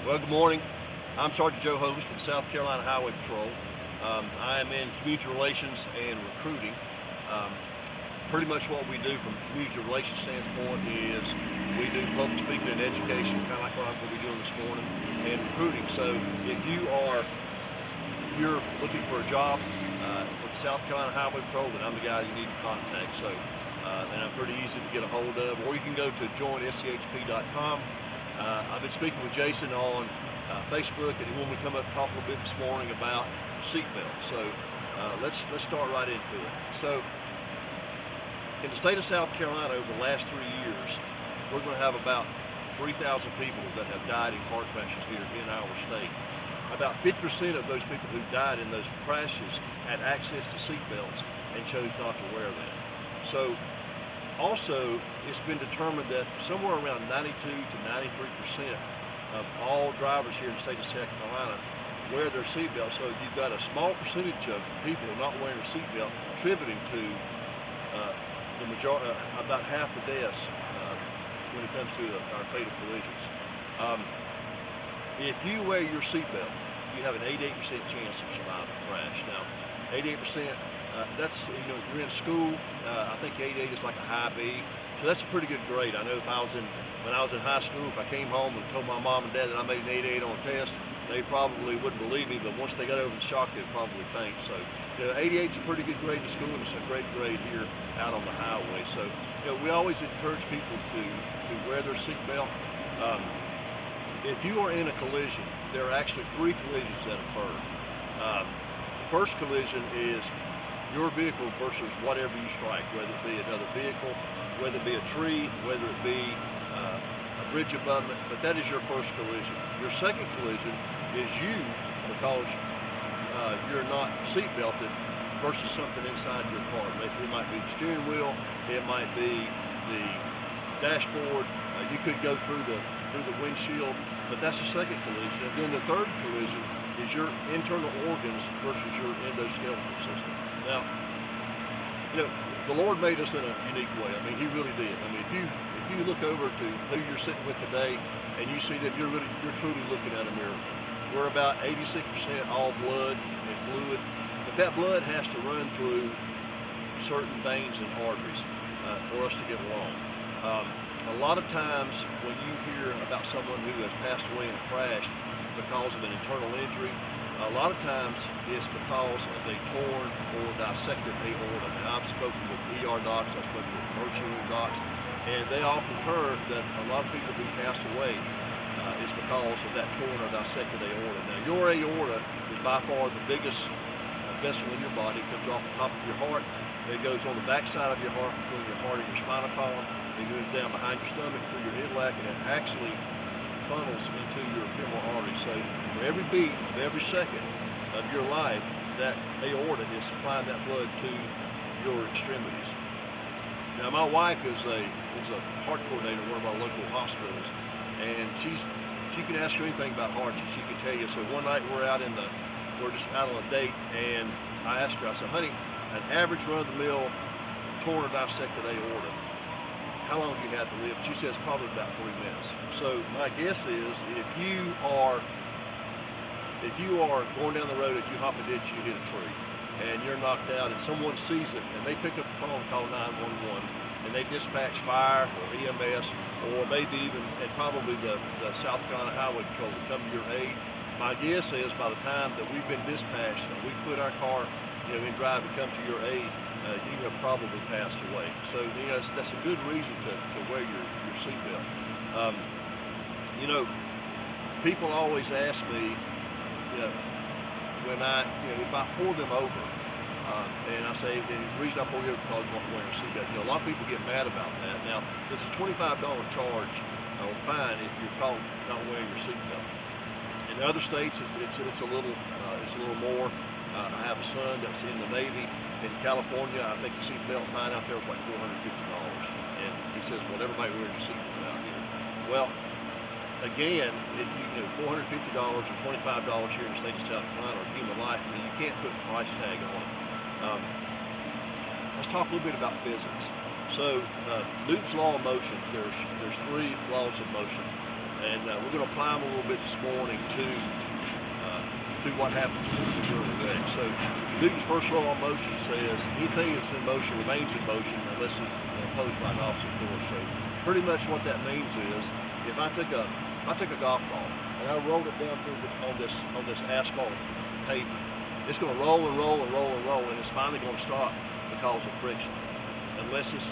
Well, good morning. I'm Sergeant Joe Hovis with the South Carolina Highway Patrol. I am in community relations and recruiting. Um, Pretty much what we do from a community relations standpoint is we do public speaking and education, kind of like what I'm going to be doing this morning, and recruiting. So if you're looking for a job with the South Carolina Highway Patrol, then I'm the guy you need to contact. And I'm pretty easy to get a hold of, or you can go to joinschp.com. I've been speaking with Jason on Facebook, and he wanted me to come up and talk a little bit this morning about seatbelts. So let's start right into it. So in the state of South Carolina, over the last 3 years, we're going to have about 3,000 people that have died in car crashes here in our state. About 50% of those people who died in those crashes had access to seatbelts and chose not to wear them. So also, it's been determined that somewhere around 92 to 93% of all drivers here in the state of South Carolina wear their seatbelt. So you've got a small percentage of people not wearing a seatbelt contributing to the majority, about half the deaths when it comes to our fatal collisions. If you wear your seatbelt, you have an 88% chance of surviving a crash. Now, 88%, that's, if you're in school, I think 88 is like a high B. So that's a pretty good grade. I know when I was in high school, if I came home and told my mom and dad that I made an 88 on a test, they probably wouldn't believe me, but once they got over the shock, they'd probably faint. So, 88 is a pretty good grade in school, and it's a great grade here out on the highway. So, we always encourage people to wear their seatbelt. If you are in a collision, there are actually 3 collisions that occur. The first collision is your vehicle versus whatever you strike, whether it be another vehicle, whether it be a tree, whether it be a bridge abutment, but that is your first collision. Your second collision is you, because you're not seat belted, versus something inside your car. It might be the steering wheel, it might be the dashboard, you could go through the windshield, but that's the second collision. And then the third collision is your internal organs versus your endoskeletal system. Now, the Lord made us in a unique way. I mean, He really did. I mean, if you look over to who you're sitting with today, and you see that you're truly looking at a miracle. We're about 86% all blood and fluid, but that blood has to run through certain veins and arteries for us to get along. A lot of times when you hear about someone who has passed away in a crash because of an internal injury, a lot of times it's because of a torn or dissected aorta. And I've spoken with ER docs, I've spoken with emergency room docs, and they all concur that a lot of people who pass away is because of that torn or dissected aorta. Now, your aorta is by far the biggest vessel in your body. It comes off the top of your heart. It goes on the back side of your heart between your heart and your spinal column. It goes down behind your stomach through your iliac, and it actually funnels into your femoral artery. So for every beat of every second of your life, that aorta is supplying that blood to your extremities. Now, my wife is a heart coordinator at one of our local hospitals, and she can ask her anything about hearts, and she can tell you. So one night we're just out on a date, and I asked her, I said, honey, an average run-of-the-mill torn or dissected aorta, how long do you have to live? She says probably about 3 minutes. So my guess is if you are going down the road and you hop a ditch, you hit a tree, and you're knocked out, and someone sees it, and they pick up the phone and call 911, and they dispatch fire or EMS, or maybe even, and probably the South Carolina Highway Patrol to come to your aid. My guess is by the time that we've been dispatched and we put our car in drive to come to your aid, you have probably passed away. So that's a good reason to wear your seatbelt. People always ask me, when if I pull them over, and I say the reason I pull you over is because I'm not wearing a seatbelt. A lot of people get mad about that. Now, it's a $25 charge or fine if you're caught not wearing your seatbelt. In other states, it's a little more. I have a son that's in the Navy. In California, I think the seatbelt fine out there was like $450. And he says, well, everybody wears a seatbelt out here. Well, again, if $450 or $25 here in the state of South Carolina or human life, I mean, you can't put a price tag on it. Let's talk a little bit about physics. So Newton's law of motion, there's 3 laws of motion, And we're going to apply them a little bit this morning to what happens when you're in a wreck. So Newton's first law of motion says anything that's in motion remains in motion unless it's opposed by an opposite force. So pretty much what that means is if I took a golf ball and I rolled it down through on this asphalt pavement, it's going to roll and roll and roll and roll, and it's finally going to stop because of friction, unless it's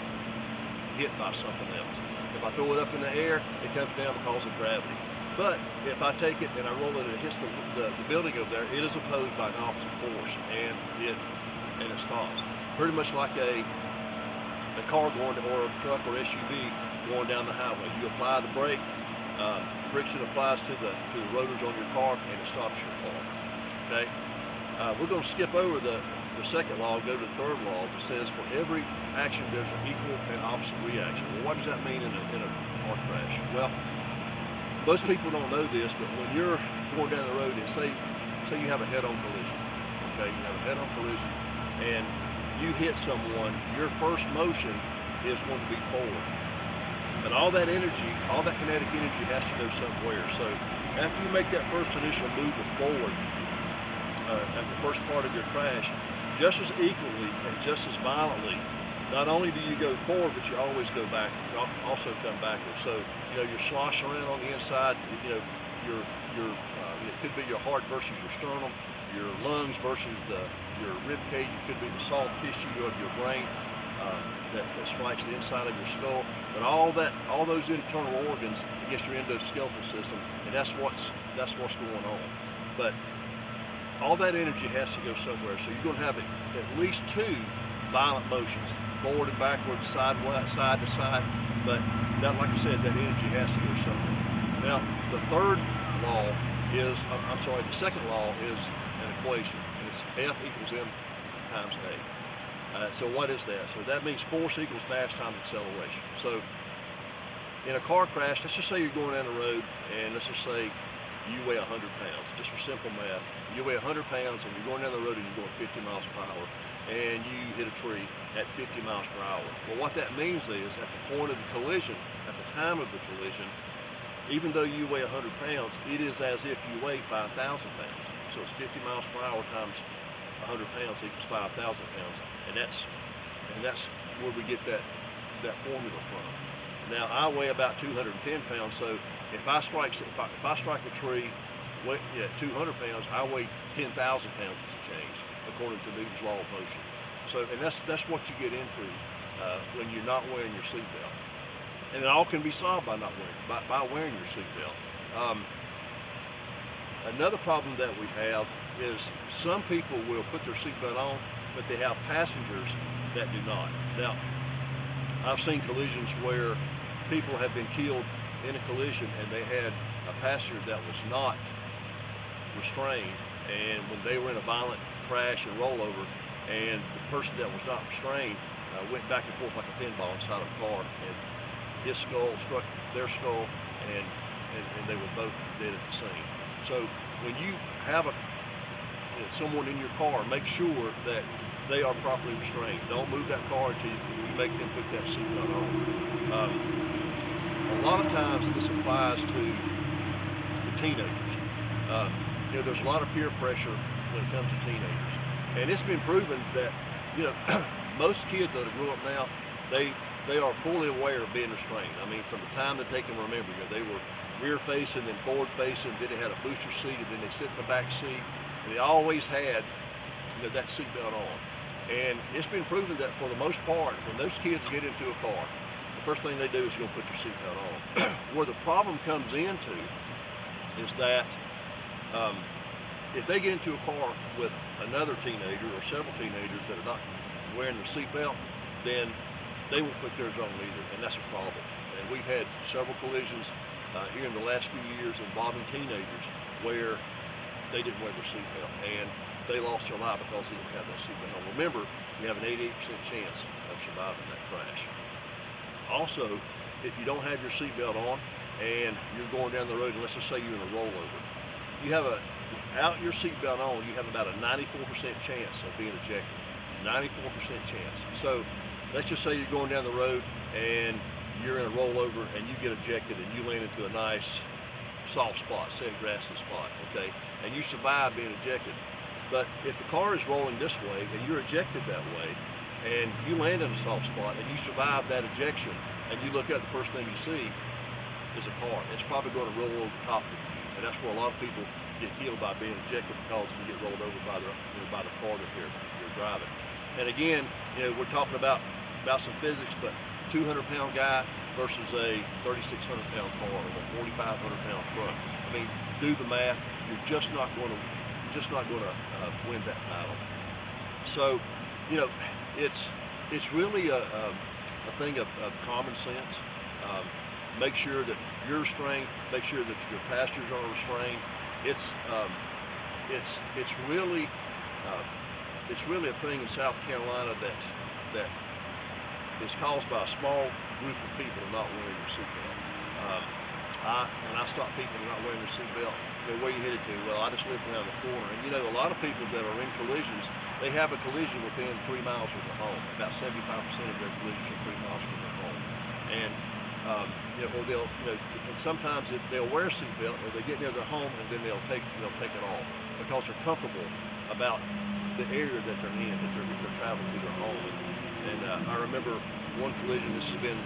hit by something else. If I throw it up in the air, it comes down because of gravity. But if I take it and I roll it and it hits the building over there, it is opposed by an opposite force, and it stops. Pretty much like a car going or a truck or SUV going down the highway. You apply the brake, friction applies to the rotors on your car, and it stops your car. Okay. We're going to skip over the second law and go to the third law that says for every action there's an equal and opposite reaction. Well, what does that mean in a car crash? Well, most people don't know this, but when you're going down the road and say you have a head-on collision, okay, you have a head-on collision and you hit someone, your first motion is going to be forward. But all that energy, all that kinetic energy has to go somewhere. So after you make that first initial movement forward, at the first part of your crash, just as equally and just as violently, not only do you go forward, but you always go back. You also come backwards. So you're sloshing around on the inside. It could be your heart versus your sternum, your lungs versus your rib cage. It could be the soft tissue of your brain that strikes the inside of your skull. But all those internal organs against your endoskeletal system, and that's what's going on. But all that energy has to go somewhere. So you're going to have at least two violent motions, forward and backwards, side to side. But that, like I said, that energy has to go somewhere. Now, the second law is an equation, and it's F equals m times a. So what is that? So that means force equals mass times acceleration. So in a car crash, let's just say you're going down the road, and let's just say you weigh 100 pounds, just for simple math. You weigh 100 pounds and you're going down the road and you're going 50 miles per hour and you hit a tree at 50 miles per hour. Well, what that means is at the point of the collision, at the time of the collision, even though you weigh 100 pounds, it is as if you weigh 5,000 pounds. So it's 50 miles per hour times 100 pounds equals 5,000 pounds. And that's where we get that formula from. Now, I weigh about 210 pounds, so if I strike a tree at 200 pounds, I weigh 10,000 pounds as a change, according to Newton's law of motion. So, and that's what you get into when you're not wearing your seatbelt. And it all can be solved by wearing your seatbelt. Another problem that we have is some people will put their seatbelt on, but they have passengers that do not. Now, I've seen collisions where people have been killed in a collision and they had a passenger that was not restrained, and when they were in a violent crash and rollover, and the person that was not restrained went back and forth like a pinball inside of a car, and his skull struck their skull, and they were both dead at the scene. So when you have someone in your car, make sure that they are properly restrained. Don't move that car until you make them put that seatbelt on. A lot of times this applies to teenagers. There's a lot of peer pressure when it comes to teenagers, and it's been proven that most kids that grow up now, they are fully aware of being restrained. I mean, from the time that they can remember, they were rear facing, then forward facing, then they had a booster seat, and then they sit in the back seat, and they always had that seatbelt on. And it's been proven that for the most part, when those kids get into a car, the first thing they do is go put your seatbelt on. Where the problem comes into is that if they get into a car with another teenager or several teenagers that are not wearing their seatbelt, then they won't put theirs on either, and that's a problem. And we've had several collisions here in the last few years involving teenagers where they didn't wear their seatbelt, and they lost their life because they didn't have that seatbelt on. Remember, you have an 88% chance of surviving that crash. Also, if you don't have your seatbelt on and you're going down the road, and let's just say you're in a rollover, without your seatbelt on, you have about a 94% chance of being ejected. 94% chance. So let's just say you're going down the road and you're in a rollover and you get ejected and you land into a nice soft spot, say a grassy spot, okay, and you survive being ejected. But if the car is rolling this way and you're ejected that way, and you land in a soft spot and you survive that ejection, and you look up, the first thing you see is a car. It's probably going to roll over the top of you, and that's where a lot of people get killed by being ejected, because you get rolled over by the car that you're driving. And again, we're talking about some physics, but 200-pound guy versus a 3,600-pound car or a 4,500-pound truck. I mean, do the math. You're just not going to win that battle. So, it's really a thing of common sense. Make sure that you're restrained. Make sure that your passengers are restrained. It's really a thing in South Carolina that is caused by a small group of people not wearing their seatbelt. When I stop people not wearing their seatbelt, where you headed to? Well, I just live around the corner. And a lot of people that are in collisions, they have a collision within 3 miles of their home. About 75% of their collisions are 3 miles from their home. And or and sometimes they'll wear a seatbelt, or they get near their home and then they'll take it off because they're comfortable about the area that they're in, that they're traveling to their home. And I remember one collision. This has been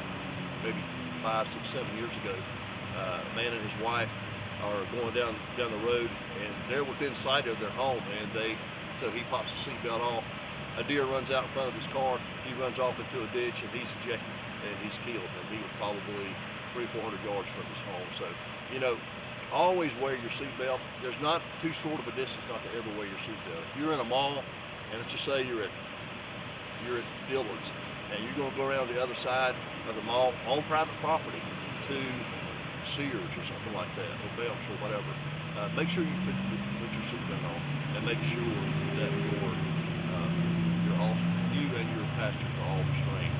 maybe 5, 6, 7 years ago. A man and his wife are going down the road, and they're within sight of their home, and so he pops the seatbelt off. A deer runs out in front of his car. He runs off into a ditch, and he's ejected, and he's killed. And he was probably 300-400 yards from his home. So, always wear your seatbelt. There's not too short of a distance not to ever wear your seatbelt. If you're in a mall, and let's just say you're at Dillard's, and you're going to go around the other side of the mall on private property to Sears or something like that, or Belch or whatever, make sure you put your seatbelt on, and make sure that you and your passengers are all restrained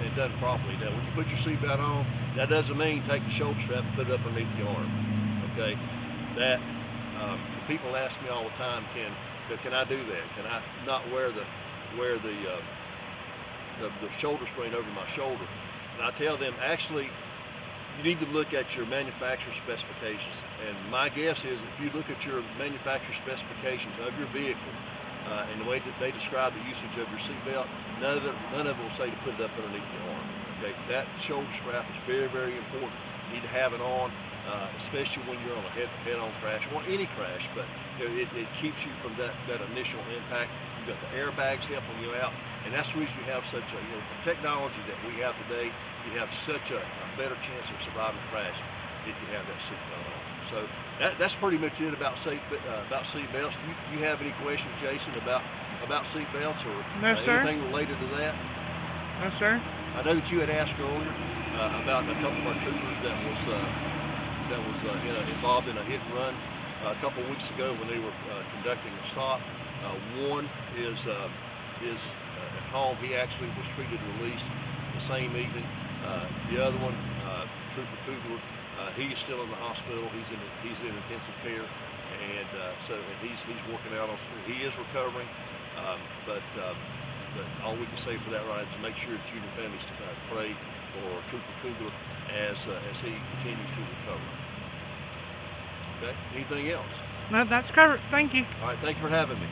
and done properly. Now, when you put your seatbelt on, that doesn't mean take the shoulder strap and put it up underneath the arm. Okay, people ask me all the time, can I do that? Can I not wear the shoulder strain over my shoulder? And I tell them, actually, you need to look at your manufacturer specifications. And my guess is, if you look at your manufacturer specifications of your vehicle and the way that they describe the usage of your seatbelt, none of it will say to put it up underneath the arm. Okay, that shoulder strap is very, very important. You need to have it on, especially when you're on a head-on crash, or any crash. But it keeps you from that initial impact. You've got the airbags helping you out, and that's the reason you have such a the technology that we have today. You have such a better chance of surviving a crash if you have that seatbelt on. So that's pretty much it about seatbelts. Do you have any questions, Jason, about seatbelts or No, sir. anything related to that? No, sir. I know that you had asked earlier about a couple of our troopers that was involved in a hit and run a couple of weeks ago when they were conducting a stop. One is at home. He actually was treated and released the same evening. The other one, Trooper Kugler, he's still in the hospital. He's in intensive care, and so he's working out on. He is recovering, but all we can say for that right is to make sure that you and your families pray for Trooper Kugler as he continues to recover. Okay. Anything else? No, that's covered. Thank you. All right. Thank you for having me.